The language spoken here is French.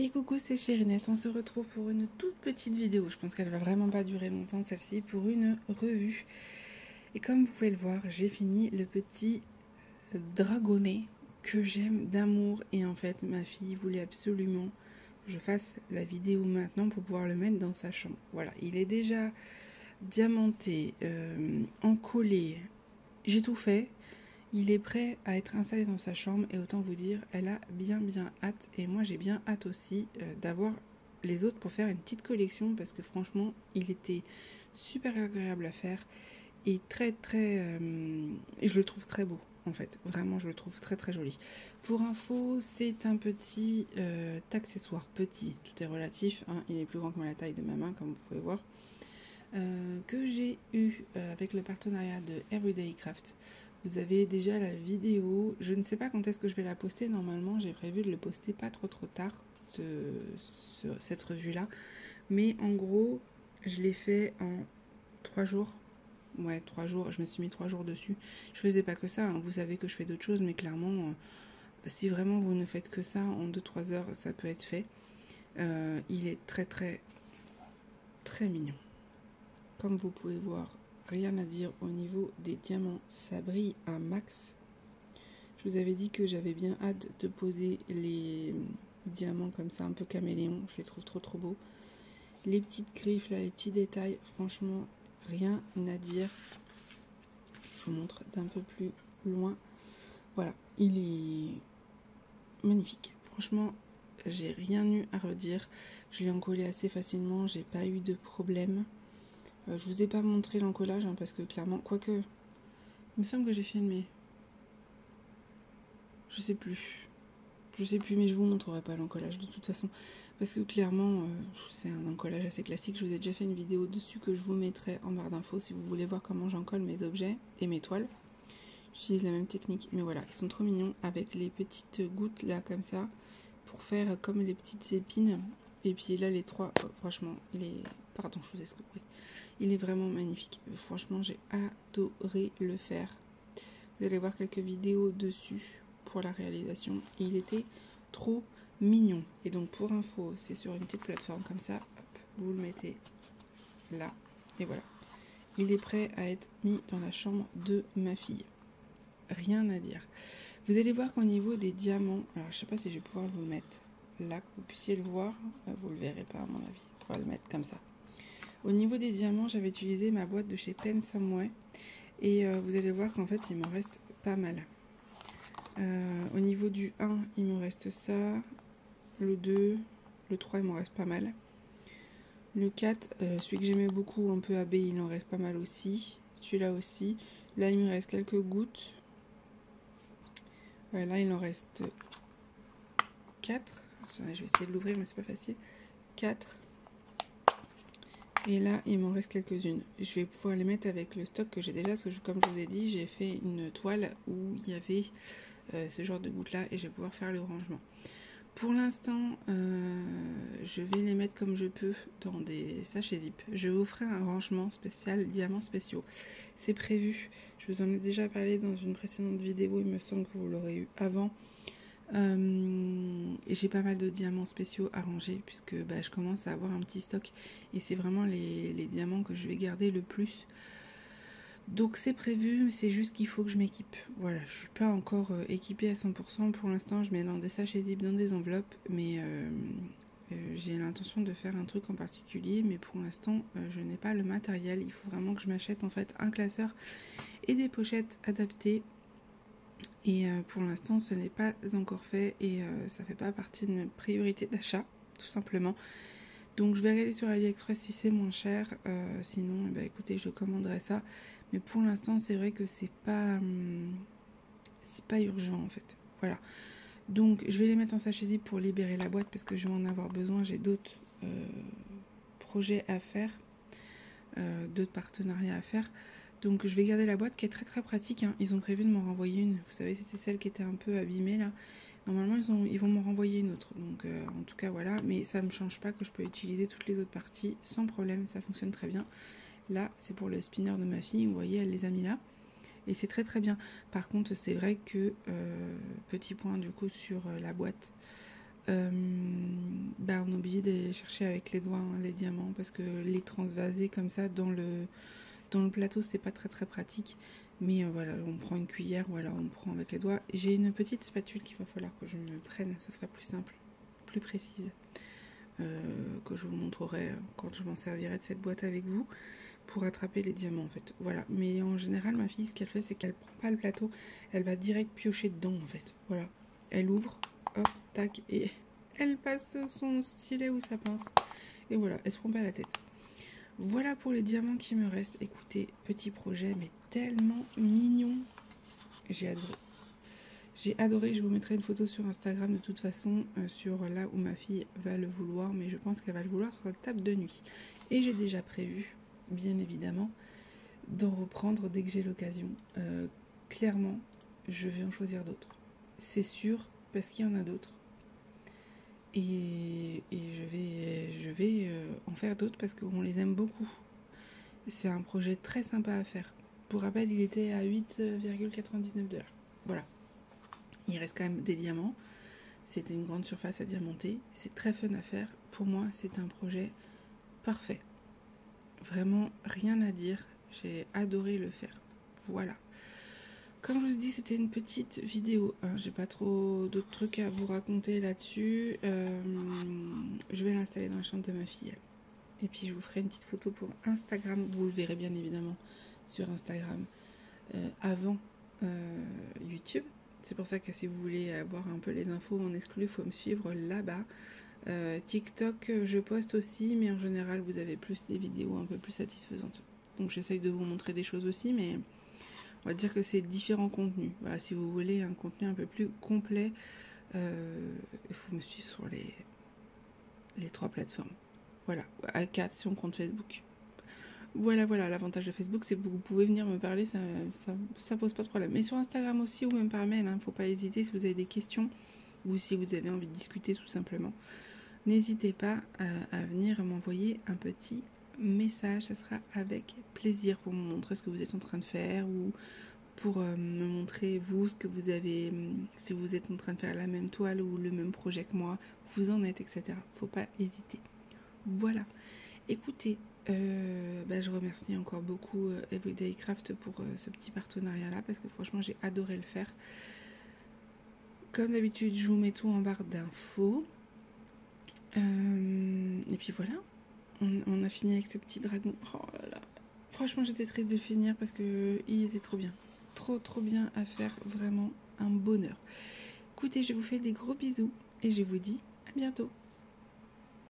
Et coucou, c'est Chérinette, on se retrouve pour une toute petite vidéo, je pense qu'elle va vraiment pas durer longtemps celle-ci, pour une revue. Et comme vous pouvez le voir, j'ai fini le petit dragonnet que j'aime d'amour, et en fait ma fille voulait absolument que je fasse la vidéo maintenant pour pouvoir le mettre dans sa chambre. Voilà, il est déjà diamanté, encollé, j'ai tout fait. Il est prêt à être installé dans sa chambre et autant vous dire, elle a bien hâte et moi j'ai bien hâte aussi d'avoir les autres pour faire une petite collection parce que franchement il était super agréable à faire et et je le trouve très beau en fait, vraiment je le trouve très joli. Pour info, c'est un petit accessoire petit, tout est relatif, hein, il est plus grand que la taille de ma main comme vous pouvez voir. Que j'ai eu avec le partenariat de Everyday Craft. Vous avez déjà la vidéo, je ne sais pas quand est-ce que je vais la poster, normalement j'ai prévu de le poster pas trop tard, cette revue là, mais en gros je l'ai fait en 3 jours, ouais 3 jours, je me suis mis 3 jours dessus, je faisais pas que ça, hein. Vous savez que je fais d'autres choses, mais clairement si vraiment vous ne faites que ça, en 2-3 heures ça peut être fait. Il est très mignon. Comme vous pouvez voir, rien à dire au niveau des diamants, ça brille un max. Je vous avais dit que j'avais bien hâte de poser les diamants comme ça, un peu caméléon, je les trouve trop beaux. Les petites griffes là, les petits détails, franchement, rien à dire. Je vous montre d'un peu plus loin. Voilà, il est magnifique. Franchement, j'ai rien eu à redire. Je l'ai encollé assez facilement, j'ai pas eu de problème. Je vous ai pas montré l'encollage hein, parce que clairement, quoique, il me semble que j'ai filmé. Je sais plus, mais je vous montrerai pas l'encollage de toute façon parce que clairement, c'est un encollage assez classique. Je vous ai déjà fait une vidéo dessus que je vous mettrai en barre d'infos si vous voulez voir comment j'encolle mes objets et mes toiles. J'utilise la même technique, mais voilà, ils sont trop mignons avec les petites gouttes là comme ça pour faire comme les petites épines. Et puis là, les trois, franchement, pardon, je vous ai scoopé. Il est vraiment magnifique. Franchement, j'ai adoré le faire. Vous allez voir quelques vidéos dessus pour la réalisation. Et il était trop mignon. Et donc, pour info, c'est sur une petite plateforme comme ça. Hop, vous le mettez là. Et voilà. Il est prêt à être mis dans la chambre de ma fille. Rien à dire. Vous allez voir qu'au niveau des diamants, alors je sais pas si je vais pouvoir vous mettre là, que vous puissiez le voir. Vous le verrez pas à mon avis. On va le mettre comme ça. Au niveau des diamants, j'avais utilisé ma boîte de chez Pen Someway et vous allez voir qu'en fait il m'en reste pas mal. Au niveau du 1, il me reste ça, le 2, le 3 il m'en reste pas mal. Le 4, celui que j'aimais beaucoup, un peu AB, il en reste pas mal aussi. Celui-là aussi. Là il me reste quelques gouttes. Là il en reste 4. Je vais essayer de l'ouvrir mais c'est pas facile. 4. Et là, il m'en reste quelques-unes. Je vais pouvoir les mettre avec le stock que j'ai déjà, parce que comme je vous ai dit, j'ai fait une toile où il y avait ce genre de gouttes là, et je vais pouvoir faire le rangement. Pour l'instant, je vais les mettre comme je peux dans des sachets zip. Je vous ferai un rangement spécial, diamants spéciaux. C'est prévu. Je vous en ai déjà parlé dans une précédente vidéo, il me semble que vous l'aurez eu avant. J'ai pas mal de diamants spéciaux à ranger puisque je commence à avoir un petit stock et c'est vraiment les diamants que je vais garder le plus, donc c'est prévu, c'est juste qu'il faut que je m'équipe. Voilà, je suis pas encore équipée à 100%. Pour l'instant je mets dans des sachets zip, dans des enveloppes, mais j'ai l'intention de faire un truc en particulier, mais pour l'instant je n'ai pas le matériel. Il faut vraiment que je m'achète en fait un classeur et des pochettes adaptées. Et pour l'instant ce n'est pas encore fait et ça fait pas partie de mes priorités d'achat tout simplement. Donc je vais regarder sur AliExpress si c'est moins cher, sinon écoutez, je commanderai ça. Mais pour l'instant c'est vrai que c'est pas urgent en fait. Voilà. Donc je vais les mettre en sachet zip pour libérer la boîte parce que je vais en avoir besoin. J'ai d'autres projets à faire, d'autres partenariats à faire. Donc je vais garder la boîte qui est très pratique, hein. Ils ont prévu de m'en renvoyer une. Vous savez, c'est celle qui était un peu abîmée là. Normalement ils vont m'en renvoyer une autre. Donc en tout cas voilà. Mais ça ne me change pas que je peux utiliser toutes les autres parties sans problème. Ça fonctionne très bien. Là c'est pour le spinner de ma fille. Vous voyez, elle les a mis là. Et c'est très bien. Par contre c'est vrai que petit point du coup sur la boîte. on est obligé de les chercher avec les doigts, hein, les diamants, parce que les transvaser comme ça dans le plateau, c'est pas très très pratique. Mais voilà, on prend une cuillère, voilà, on prend avec les doigts. J'ai une petite spatule qu'il va falloir que je me prenne, ça sera plus simple, plus précise, que je vous montrerai quand je m'en servirai de cette boîte avec vous, pour attraper les diamants en fait. Voilà, mais en général, ma fille, ce qu'elle fait, c'est qu'elle prend pas le plateau, elle va direct piocher dedans en fait. Voilà, elle ouvre, hop, tac, et elle passe son stylet ou sa pince. Et voilà, elle se prend pas la tête. Voilà pour les diamants qui me restent. Écoutez, petit projet, mais tellement mignon. J'ai adoré. J'ai adoré, je vous mettrai une photo sur Instagram de toute façon, sur là où ma fille va le vouloir, mais je pense qu'elle va le vouloir sur la table de nuit. Et j'ai déjà prévu, bien évidemment, d'en reprendre dès que j'ai l'occasion. Clairement, je vais en choisir d'autres. C'est sûr, parce qu'il y en a d'autres. Et je vais en faire d'autres parce qu'on les aime beaucoup. C'est un projet très sympa à faire. Pour rappel, il était à 8,99 $. Voilà. Il reste quand même des diamants. C'était une grande surface à diamanter. C'est très fun à faire. Pour moi, c'est un projet parfait. Vraiment, rien à dire. J'ai adoré le faire. Voilà. Comme je vous dis, c'était une petite vidéo. Hein. J'ai pas trop d'autres trucs à vous raconter là-dessus. Je vais l'installer dans la chambre de ma fille. Et puis je vous ferai une petite photo pour Instagram. Vous le verrez bien évidemment sur Instagram avant YouTube. C'est pour ça que si vous voulez avoir un peu les infos en exclu, il faut me suivre là-bas. TikTok, je poste aussi, mais en général, vous avez plus des vidéos un peu plus satisfaisantes. Donc j'essaye de vous montrer des choses aussi, mais on va dire que c'est différents contenus. Voilà, si vous voulez un contenu un peu plus complet, il faut me suivre sur les 3 plateformes. Voilà, à 4 si on compte Facebook. Voilà, l'avantage de Facebook, c'est que vous pouvez venir me parler, ça pose pas de problème. Mais sur Instagram aussi, ou même par mail, hein, faut pas hésiter si vous avez des questions, ou si vous avez envie de discuter tout simplement. N'hésitez pas à venir m'envoyer un petit message, ça sera avec plaisir pour me montrer ce que vous êtes en train de faire, ou pour me montrer vous ce que vous avez, si vous êtes en train de faire la même toile ou le même projet que moi, vous en êtes, etc. Faut pas hésiter. Voilà. Écoutez, je remercie encore beaucoup Everyday Craft pour ce petit partenariat-là, parce que franchement, j'ai adoré le faire. Comme d'habitude, je vous mets tout en barre d'infos. Et puis voilà, on a fini avec ce petit dragon. Oh là là. Franchement, j'étais triste de finir parce que il était trop bien. Trop bien à faire, vraiment un bonheur. Écoutez, je vous fais des gros bisous et je vous dis à bientôt.